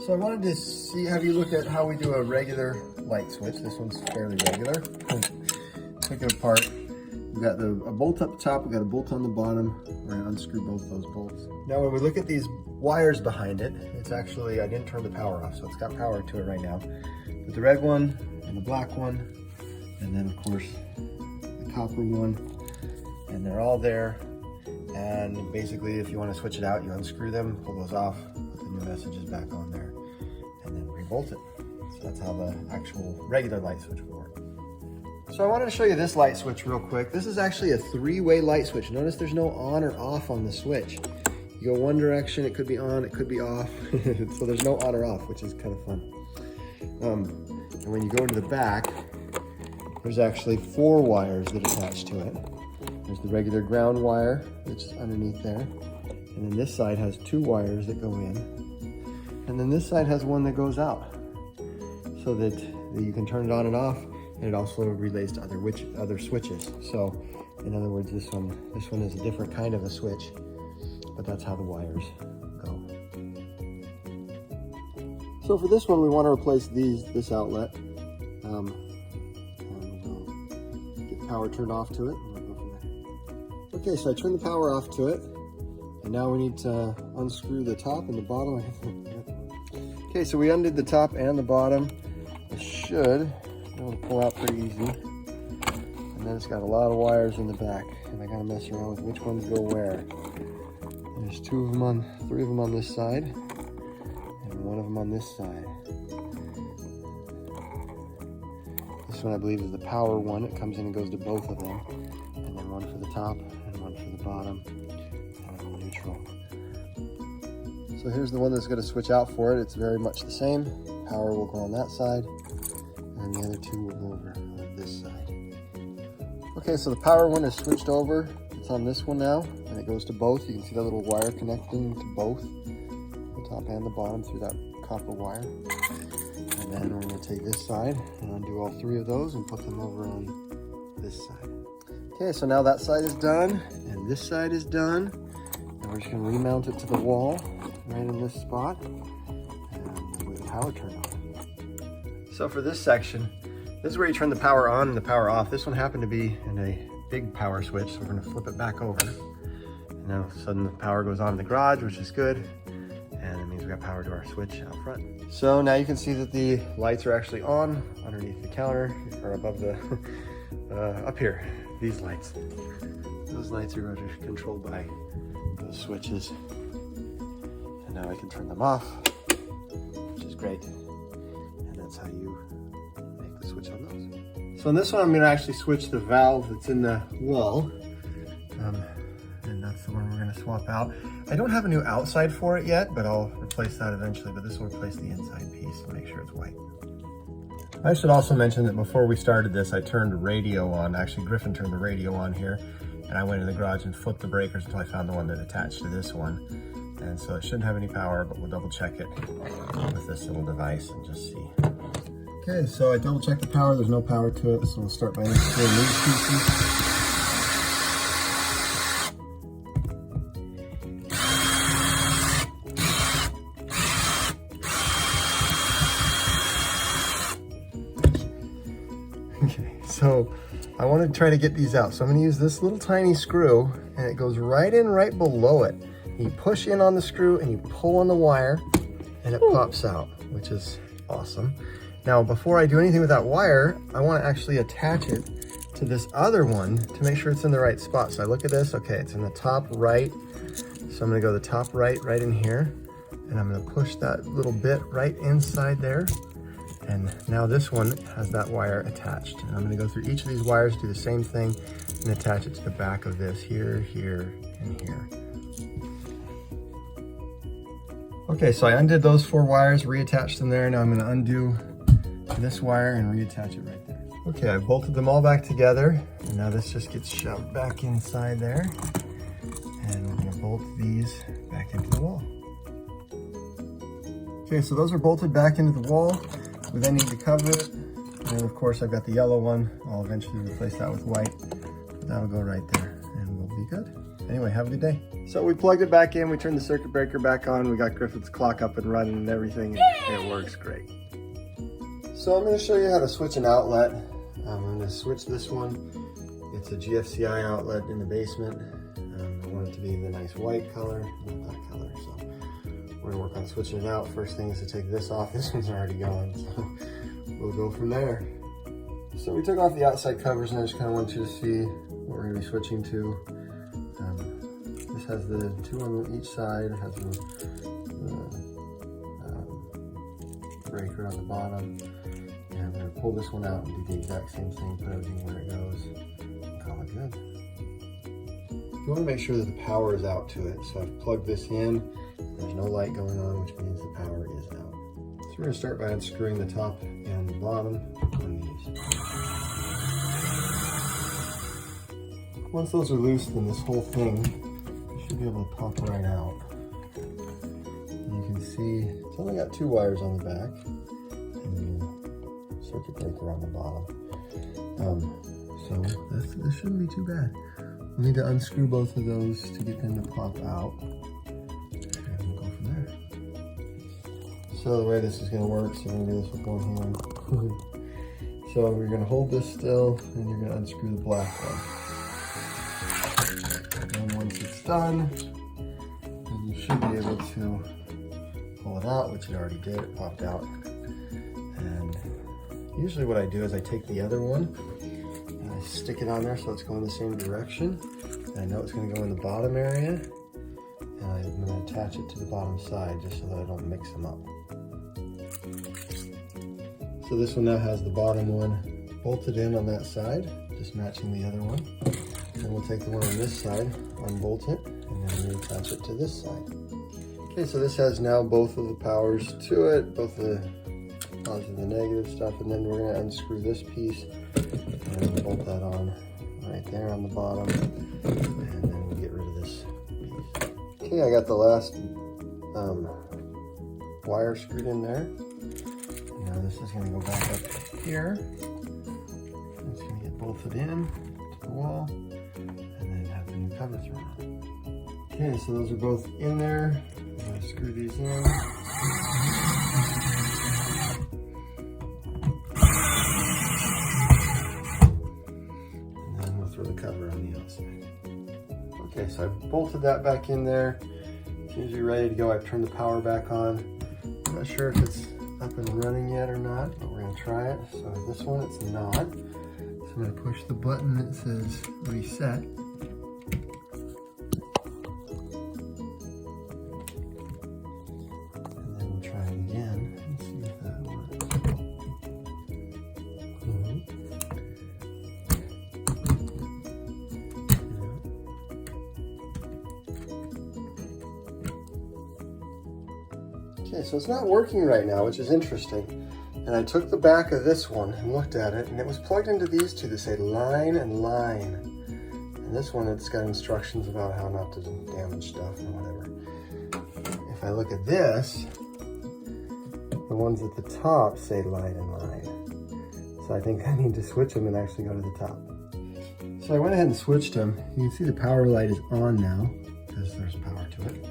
So I wanted to have you look at how we do a regular light switch. This one's fairly regular. Take it apart. We've got a bolt up top, we've got a bolt on the bottom. We're gonna unscrew both those bolts. Now when we look at these wires behind it, it's actually, I didn't turn the power off, so it's got power to it right now. But the red one and the black one, and then of course the copper one, and they're all there. And basically if you want to switch it out, you unscrew them, pull those off, put the new messages back on there, and then re-bolt it. So that's how the actual regular light switch will work. So I wanted to show you this light switch real quick. This is actually a three-way light switch. Notice there's no on or off on the switch. You go one direction, it could be on, it could be off. So there's no on or off, which is kind of fun. And when you go into the back, there's actually 4 wires that attach to it. There's the regular ground wire that's underneath there. And then this side has 2 wires that go in. And then this side has one that goes out so that you can turn it on and off. And it also relays to other switches. So in other words, this one is a different kind of a switch, but that's how the wires go. So for this one, we want to replace this outlet. And we'll get the power turned off to it. And we'll go from there. Okay, so I turned the power off to it. And now we need to unscrew the top and the bottom. Okay, so we undid the top and the bottom. It should be able to pull out pretty easy. And then it's got a lot of wires in the back. And I gotta mess around with which ones go where. There's 3 of them on this side. And 1 of them on this side. This one I believe is the power one. It comes in and goes to both of them. And then 1 for the top and 1 for the bottom. And neutral. So here's the one that's going to switch out for it. It's very much the same. Power will go on that side. And the other 2 will go over on this side. Okay, so the power one is switched over. It's on this one now. And it goes to both. You can see that little wire connecting to both. The top and the bottom through that copper wire. And then we're going to take this side and undo all 3 of those and put them over on this side. Okay, so now that side is done and this side is done. And we're just going to remount it to the wall right in this spot and with the power turned on. So for this section, this is where you turn the power on and the power off. This one happened to be in a big power switch, so we're going to flip it back over. And now all of a sudden the power goes on in the garage, which is good. And it means we got power to our switch out front. So now you can see that the lights are actually on underneath the counter or above the, up here, these lights. Those lights are controlled by those switches. And now I can turn them off, which is great. And that's how you make the switch on those. So in this one, I'm gonna actually switch the valve that's in the wall. And that's the one we're gonna swap out. I don't have a new outside for it yet, but I'll replace that eventually, but this will replace the inside piece and make sure it's white. I should also mention that before we started this, I turned the radio on. Actually, Griffin turned the radio on here, and I went in the garage and flipped the breakers until I found the one that attached to this one. And so it shouldn't have any power, but we'll double check it with this little device and just see. Okay, so I double checked the power. There's no power to it, so we'll start by unscrewing these pieces. Okay, so I want to try to get these out. So I'm going to use this little tiny screw, and it goes right in right below it. You push in on the screw and you pull on the wire and it pops out, which is awesome. Now, before I do anything with that wire, I want to actually attach it to this other one to make sure it's in the right spot. So I look at this, okay, it's in the top right. So I'm going to go the top right in here, and I'm going to push that little bit right inside there. And now this one has that wire attached. And I'm going to go through each of these wires, do the same thing, and attach it to the back of this here, here, and here. Okay, so I undid those 4 wires, reattached them there. Now I'm going to undo this wire and reattach it right there. Okay, I bolted them all back together, and now this just gets shoved back inside there. And we're going to bolt these back into the wall. Okay, so those are bolted back into the wall. We then need to cover it. And of course, I've got the yellow one. I'll eventually replace that with white. That'll go right there, and we'll be good. anyway, have a good day. So we plugged it back in, we turned the circuit breaker back on, we got Griffith's clock up and running and everything, and it works great. So I'm going to show you how to switch an outlet. I'm going to switch this one. It's a GFCI outlet in the basement. I want it to be the nice white color, not that color. So we're going to work on switching it out. First thing is to take this off. This one's already going, so we'll go from there. So we took off the outside covers, and I just kind of want you to see what we're going to be switching to. This has the two on each side. It has the breaker on the bottom. And I'm going to pull this one out and do the exact same thing, put everything where it goes. Call it good. You want to make sure that the power is out to it. So I've plugged this in. There's no light going on, which means the power is out. So we're going to start by unscrewing the top and the bottom on these. Once those are loose, then this whole thing you should be able to pop right out. And you can see it's only got 2 wires on the back and the circuit breaker on the bottom. So this shouldn't be too bad. We'll need to unscrew both of those to get them to pop out. And we'll go from there. So the way this is going to work, so we're going to do this with one hand. So we're going to hold this still, and you're going to unscrew the black one. And once it's done, then you should be able to pull it out, which it already did. It popped out. And usually what I do is I take the other one and I stick it on there so it's going the same direction. And I know it's going to go in the bottom area. And I'm going to attach it to the bottom side just so that I don't mix them up. So this one now has the bottom one bolted in on that side, just matching the other one. And we'll take the one on this side, unbolt it, and then reattach it to this side. Okay, so this has now both of the powers to it, both the positive and negative stuff, and then we're going to unscrew this piece and bolt that on right there on the bottom, and then we'll get rid of this piece. Okay, I got the last wire screwed in there. Now this is going to go back up here. It's going to get bolted in to the wall, and then have the new cover thrown on. Okay, so those are both in there. I'm going to screw these in. And then we'll throw the cover on the outside. Okay, so I've bolted that back in there. As soon as you're ready to go, I've turned the power back on. I'm not sure if it's up and running yet or not, but we're going to try it. So this one, it's not. So I'm going to push the button that says reset. And then we'll try it again and see if that works. Okay, so it's not working right now, which is interesting. And I took the back of this one and looked at it, and it was plugged into these two that say line and line. And this one, it's got instructions about how not to damage stuff or whatever. If I look at this, the ones at the top say line and line. So I think I need to switch them and actually go to the top. So I went ahead and switched them. You can see the power light is on now, because there's power to it.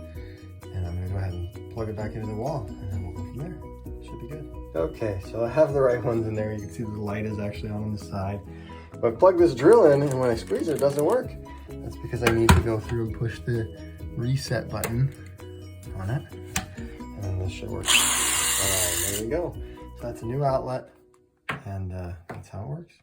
And I'm going to go ahead and plug it back into the wall, and then we'll go from there. Should be good. Okay, so I have the right ones in there. You can see the light is actually on the side. But I plug this drill in, and when I squeeze it, it doesn't work. That's because I need to go through and push the reset button on it, and then this should work. All right, there we go. So that's a new outlet, and that's how it works.